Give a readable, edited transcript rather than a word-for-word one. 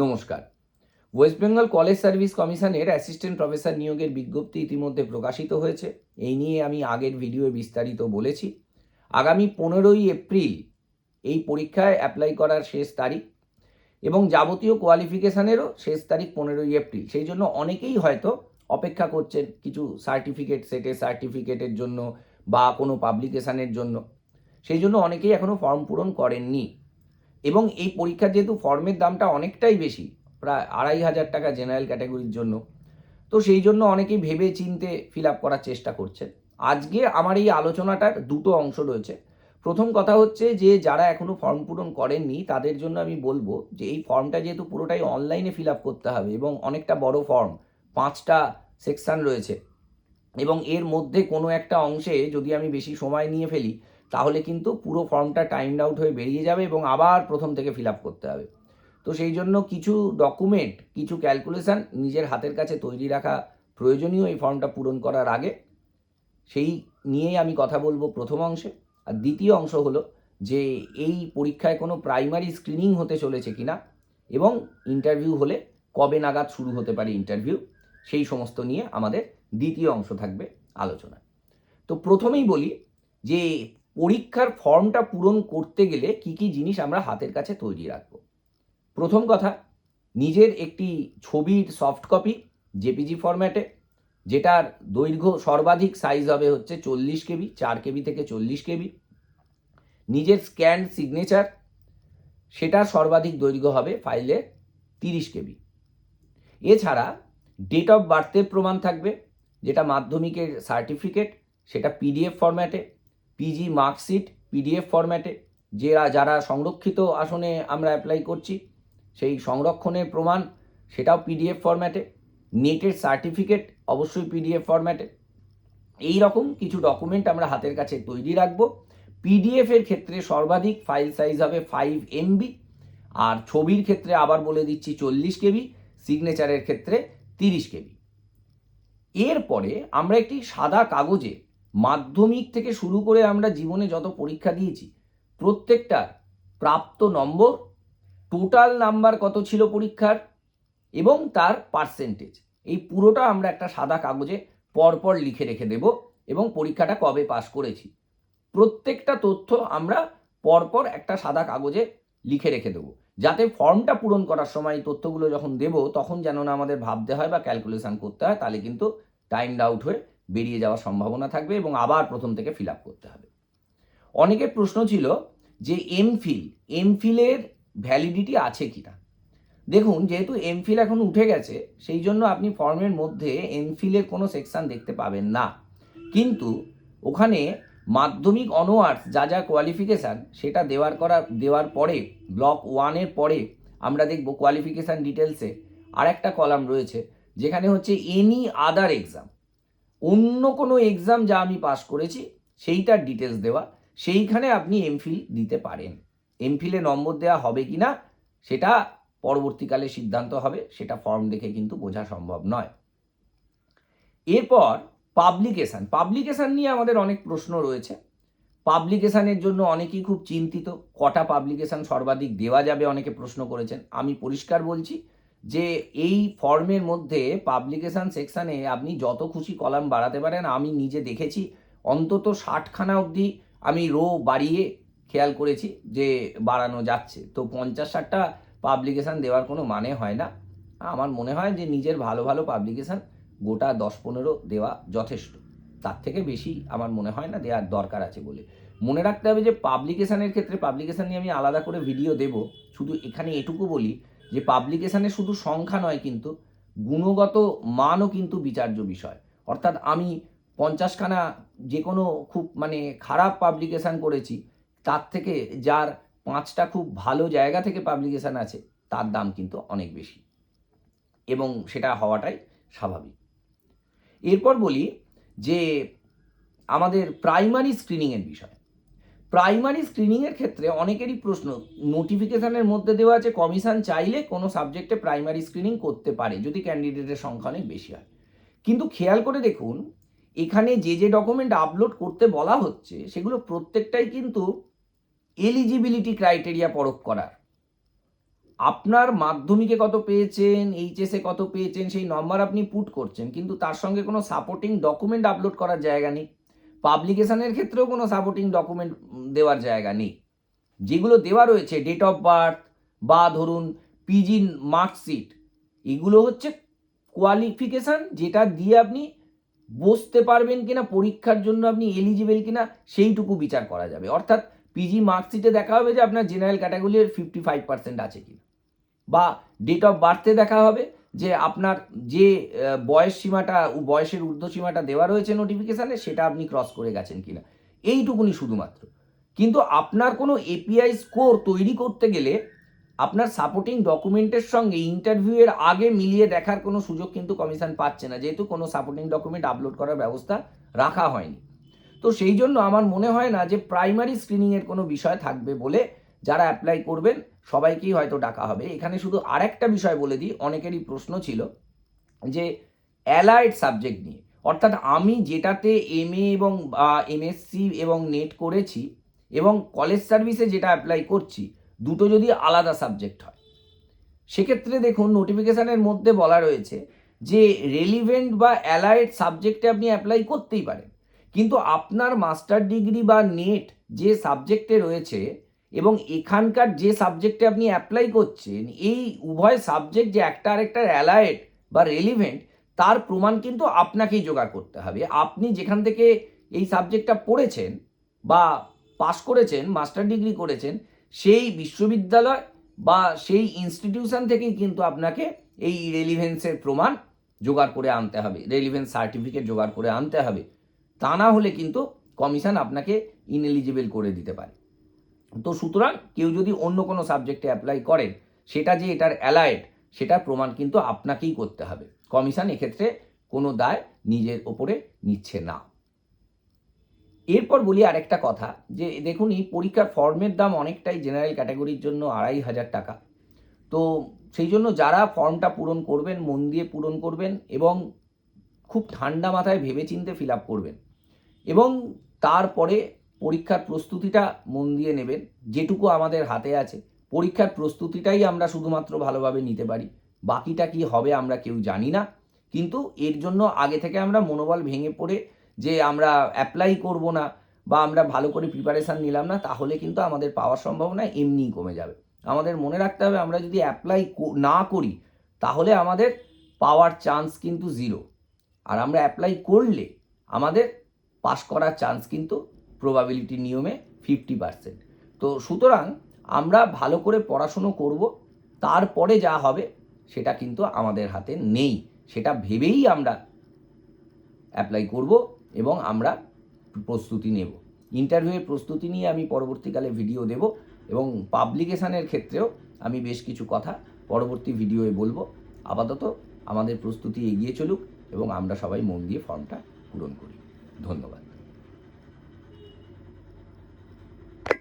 নমস্কার। West Bengal college service কমিশনের assistant professor নিয়োগের বিজ্ঞপ্তি ইতিমধ্যে প্রকাশিত হয়েছে। এই নিয়ে আমি আগের ভিডিওয়ে বিস্তারিত বলেছি। আগামী 15ই এপ্রিল এই পরীক্ষায় অ্যাপ্লাই করার শেষ তারিখ এবং যাবতীয় কোয়ালিফিকেশানেরও শেষ তারিখ 15ই এপ্রিল। সেই জন্য অনেকেই হয়তো অপেক্ষা করছেন কিছু সার্টিফিকেট সেটের সার্টিফিকেটের জন্য বা কোনো পাবলিকেশানের জন্য। সেই জন্য অনেকেই এখনও ফর্ম পূরণ করেননি এবং এই পরীক্ষার যেহেতু ফর্মের দামটা অনেকটাই বেশি, প্রায় 2,500 টাকা জেনারেল ক্যাটাগরির জন্য, তো সেই জন্য অনেকেই ভেবে চিন্তে ফিল আপ করার চেষ্টা করছেন। আজকে আমার এই আলোচনাটার দুটো অংশ রয়েছে। প্রথম কথা হচ্ছে যে যারা এখনও ফর্ম পূরণ করেননি তাদের জন্য আমি বলবো যে এই ফর্মটা যেহেতু পুরোটাই অনলাইনে ফিল আপ করতে হবে এবং অনেকটা বড় ফর্ম, 5টা সেকশান রয়েছে এবং এর মধ্যে কোনো একটা অংশে যদি আমি বেশি সময় নিয়ে ফেলি তাহলে কিন্তু পুরো ফর্মটা টাইমড আউট হয়ে বেরিয়ে যাবে এবং আবার প্রথম থেকে ফিল আপ করতে হবে। তো সেই জন্য কিছু ডকুমেন্ট, কিছু ক্যালকুলেশান নিজের হাতের কাছে তৈরি রাখা প্রয়োজনীয় এই ফর্মটা পূরণ করার আগে। সেই নিয়েই আমি কথা বলবো প্রথম অংশে। আর দ্বিতীয় অংশ হলো যে এই পরীক্ষায় কোনো প্রাইমারি স্ক্রিনিং হতে চলেছে কিনা এবং ইন্টারভিউ হলে কবে নাগাদ শুরু হতে পারে ইন্টারভিউ, সেই সমস্ত নিয়ে আমাদের দ্বিতীয় অংশ থাকবে আলোচনা। তো প্রথমেই বলি যে পরীক্ষার ফর্মটা পূরণ করতে গেলে কি কি জিনিস আমরা হাতের কাছে তৈরি রাখবো। প্রথম কথা, নিজের একটি ছবির সফট কপি জেপিজি ফরম্যাটে, যেটার দৈর্ঘ্য সর্বাধিক সাইজ হবে হচ্ছে 40 কেবি, 4 কেবি থেকে 40 কেবি। নিজের স্ক্যান সিগনেচার, সেটার সর্বাধিক দৈর্ঘ্য হবে ফাইলে 30 কেবি। এছাড়া ডেট অফ বার্থের প্রমাণ থাকবে, যেটা মাধ্যমিকের সার্টিফিকেট, সেটা পিডিএফ ফরম্যাটে, পিজি মার্কশিট পিডিএফ ফরম্যাটে, যারা সংরক্ষিত আসনে আমরা অ্যাপ্লাই করছি সেই সংরক্ষণের প্রমাণ, সেটাও পিডিএফ ফরম্যাটে, নেটের সার্টিফিকেট অবশ্যই পিডিএফ ফরম্যাটে। এই রকম কিছু ডকুমেন্ট আমরা হাতের কাছে তৈরি রাখবো। পিডিএফের ক্ষেত্রে সর্বাধিক ফাইল সাইজ হবে 5 MB, আর ছবির ক্ষেত্রে আবার বলে দিচ্ছি 40 কেবি, সিগনেচারের ক্ষেত্রে 30 কেবি। এরপরে আমরা একটি সাদা কাগজে মাধ্যমিক থেকে শুরু করে আমরা জীবনে যত পরীক্ষা দিয়েছি প্রত্যেকটার প্রাপ্ত নম্বর, টোটাল নাম্বার কত ছিল পরীক্ষার এবং তার পার্সেন্টেজ, এই পুরোটা আমরা একটা সাদা কাগজে পরপর লিখে রেখে দেব এবং পরীক্ষাটা কবে পাস করেছি প্রত্যেকটা তথ্য আমরা পরপর একটা সাদা কাগজে লিখে রেখে দেবো, যাতে ফর্মটা পূরণ করার সময় এই তথ্যগুলো যখন দেব তখন যেন না আমাদের ভাবতে হয় বা ক্যালকুলেশন করতে হয়, তাহলে কিন্তু টাইমড আউট হয়ে বেরিয়ে যাওয়ার সম্ভাবনা থাকবে এবং আবার প্রথম থেকে ফিল আপ করতে হবে। অনেকের প্রশ্ন ছিল যে এমফিলের ভ্যালিডিটি আছে কিনা। দেখুন, যেহেতু এমফিল এখন উঠে গেছে সেই জন্য আপনি ফর্মের মধ্যে এমফিলের কোনো সেকশন দেখতে পাবেন না, কিন্তু ওখানে মাধ্যমিক অনওয়ার্স যা যা কোয়ালিফিকেশান সেটা দেওয়ার পরে ব্লক 1-এর পরে আমরা দেখব কোয়ালিফিকেশান ডিটেলসে আর একটা কলাম রয়েছে যেখানে হচ্ছে এনি আদার এক্সাম, অন্য কোনো এক্সাম যা আমি পাস করেছি সেইটার ডিটেলস দেওয়া, সেইখানে আপনি এমফিল দিতে পারেন। এমফিলে নম্বর দেওয়া হবে কি না সেটা পরবর্তীকালে সিদ্ধান্ত হবে, সেটা ফর্ম দেখে কিন্তু বোঝা সম্ভব নয়। এরপর পাবলিকেশান নিয়ে আমাদের অনেক প্রশ্ন রয়েছে। পাবলিকেশানের জন্য অনেকেই খুব চিন্তিত, কটা পাবলিকেশান সর্বাধিক দেওয়া যাবে অনেকে প্রশ্ন করেছেন। আমি পরিষ্কার বলছি যে এই ফর্মের মধ্যে পাবলিকেশান সেকশানে আপনি যত খুশি কলাম বাড়াতে পারেন। আমি নিজে দেখেছি অন্তত 60খানা অবধি আমি রো বাড়িয়ে খেয়াল করেছি যে বাড়ানো যাচ্ছে। তো 50-60টা পাবলিকেশান দেওয়ার কোনো মানে হয় না। আমার মনে হয় যে নিজের ভালো ভালো পাবলিকেশান গোটা 10-15 দেওয়া যথেষ্ট, তার থেকে বেশি আমার মনে হয় না দেওয়ার দরকার আছে বলে। মনে রাখতে হবে যে পাবলিকেশানের ক্ষেত্রে, পাবলিকেশান নিয়ে আমি আলাদা করে ভিডিও দেব, শুধু এখানে এটুকু বলি যে পাবলিকেশানে শুধু সংখ্যা নয়, কিন্তু গুণগত মানও কিন্তু বিচার্য বিষয়। অর্থাৎ আমি 50খানা যে কোনো খুব খারাপ পাবলিকেশান করেছি, তার থেকে যার 5টা খুব ভালো জায়গা থেকে পাবলিকেশান আছে তার দাম কিন্তু অনেক বেশি এবং সেটা হওয়াটাই স্বাভাবিক। এরপর বলি যে আমাদের প্রাইমারি স্ক্রিনিংয়ের বিষয়। প্রাইমারি স্ক্রিনিংয়ের ক্ষেত্রে অনেকেরই প্রশ্ন, নোটিফিকেশানের মধ্যে দেওয়া আছে কমিশন চাইলে কোনো সাবজেক্টে প্রাইমারি স্ক্রিনিং করতে পারে যদি ক্যান্ডিডেটের সংখ্যা অনেক বেশি হয়, কিন্তু খেয়াল করে দেখুন এখানে যে ডকুমেন্ট আপলোড করতে বলা হচ্ছে সেগুলো প্রত্যেকটাই কিন্তু এলিজিবিলিটি ক্রাইটেরিয়া পরখ করার। আপনার মাধ্যমিকে কত পেয়েছেন, এইচএসে কত পেয়েছেন সেই নম্বর আপনি পুট করছেন, কিন্তু তার সঙ্গে কোনো সাপোর্টিং ডকুমেন্ট আপলোড করার জায়গা নেই। পাবলিকেশনের ক্ষেত্রেও কোনো সাপোর্টিং ডকুমেন্ট দেওয়ার জায়গা নেই। যেগুলো দেওয়া রয়েছে ডেট অফ বার্থ বা ধরুন পিজি মার্কশিট, এগুলো হচ্ছে কোয়ালিফিকেশান, যেটা দিয়ে আপনি বসতে পারবেন কিনা, পরীক্ষার জন্য আপনি এলিজিবল কিনা সেইটুকু বিচার করা যাবে। অর্থাৎ পিজি মার্কশিটে দেখা হবে যে আপনার জেনারেল ক্যাটাগরির 55% আছে কিনা, বা ডেট অফ বার্থে দেখা হবে যে আপনার যে বয়স সীমাটা, বয়সের ঊর্ধ্বসীমাটা দেওয়া রয়েছে নোটিফিকেশানে, সেটা আপনি ক্রস করে গেছেন কিনা, এইটুকুনি শুধুমাত্র। কিন্তু আপনার কোনো এপিআই স্কোর তৈরি করতে গেলে আপনার সাপোর্টিং ডকুমেন্টের সঙ্গে ইন্টারভিউয়ের আগে মিলিয়ে দেখার কোনো সুযোগ কিন্তু কমিশন পাচ্ছে না, যেহেতু কোনো সাপোর্টিং ডকুমেন্ট আপলোড করার ব্যবস্থা রাখা হয়নি। তো সেই জন্য আমার মনে হয় না যে প্রাইমারি স্ক্রিনিংয়ের কোনো বিষয় থাকবে বলে যারা অ্যাপ্লাই করবেন সবাইকেই হয়তো ডাকা হবে। এখানে শুধু আরেকটা বিষয় বলে দিই, অনেকেরই প্রশ্ন ছিল যে অ্যালাইড সাবজেক্ট নিয়ে, অর্থাৎ আমি যেটাতে এমএ এবং এমএসসি এবং নেট করেছি এবং কলেজ সার্ভিসে যেটা অ্যাপ্লাই করছি, দুটো যদি আলাদা সাবজেক্ট হয়, সেক্ষেত্রে দেখুন নোটিফিকেশানের মধ্যে বলা রয়েছে যে রেলিভেন্ট বা অ্যালাইড সাবজেক্টে আপনি অ্যাপ্লাই করতেই পারেন, কিন্তু আপনার মাস্টার ডিগ্রি বা নেট যে সাবজেক্টে রয়েছে এবং এখানকার যে সাবজেক্টে আপনি অ্যাপ্লাই করছেন, এই উভয় সাবজেক্ট যে একটা আরেকটার অ্যালাইড বা রেলিভেন্ট, তার প্রমাণ কিন্তু আপনাকেই জোগাড় করতে হবে। আপনি যেখান থেকে এই সাবজেক্টটা পড়েছেন বা পাশ করেছেন, মাস্টার ডিগ্রি করেছেন, সেই বিশ্ববিদ্যালয় বা সেই ইনস্টিটিউশন থেকেই কিন্তু আপনাকে এই রেলিভেন্সের প্রমাণ জোগাড় করে আনতে হবে, রেলিভেন্স সার্টিফিকেট জোগাড় করে আনতে হবে। তা না হলে কিন্তু কমিশন আপনাকে ইনএলিজিবল করে দিতে পারে। তো সুতরাং কেউ যদি অন্য কোনো সাবজেক্টে অ্যাপ্লাই করেন, সেটা যে এটার অ্যালাইড, সেটার প্রমাণ কিন্তু আপনাকেই করতে হবে। কমিশন এক্ষেত্রে কোনো দায় নিজের ওপরে নিচ্ছে না। এরপর বলি আরেকটা কথা, যে দেখুন এই পরীক্ষার ফর্মের দাম অনেকটাই জেনারেল ক্যাটাগরির জন্য 2,500 টাকা। তো সেই জন্য যারা ফর্মটা পূরণ করবেন, মন দিয়ে পূরণ করবেন এবং খুব ঠান্ডা মাথায় ভেবেচিন্তে ফিল আপ করবেন, এবং তারপরে পরীক্ষার প্রস্তুতিটা মন দিয়ে নেবেন। যেটুকু আমাদের হাতে আছে, পরীক্ষার প্রস্তুতিটাই আমরা শুধুমাত্র ভালোভাবে নিতে পারি, বাকিটা কি হবে আমরা কেউ জানি না। কিন্তু এর জন্য আগে থেকে আমরা মনোবল ভেঙে পড়ে যে আমরা অ্যাপ্লাই করব না বা আমরা ভালো করে প্রিপারেশান নিলাম না, তাহলে কিন্তু আমাদের পাওয়ার সম্ভাবনা এমনিই কমে যাবে। আমাদের মনে রাখতে হবে, আমরা যদি অ্যাপ্লাই না করি তাহলে আমাদের পাওয়ার চান্স কিন্তু 0, আর আমরা অ্যাপ্লাই করলে আমাদের পাস করার চান্স কিন্তু প্রবাবিলিটি নিয়মে 50%। তো সুতরাং আমরা ভালো করে পড়াশুনো করব, তারপরে যা হবে সেটা কিন্তু আমাদের হাতে নেই, সেটা ভেবেই আমরা অ্যাপ্লাই করব এবং আমরা প্রস্তুতি নেব। ইন্টারভিউয়ের প্রস্তুতি নিয়ে আমি পরবর্তীকালে ভিডিও দেব, এবং পাবলিকেশানের ক্ষেত্রেও আমি বেশ কিছু কথা পরবর্তী ভিডিওয়ে বলবো। আপাতত আমাদের প্রস্তুতি এগিয়ে চলুক এবং আমরা সবাই মন দিয়ে ফর্মটা পূরণ করি। ধন্যবাদ।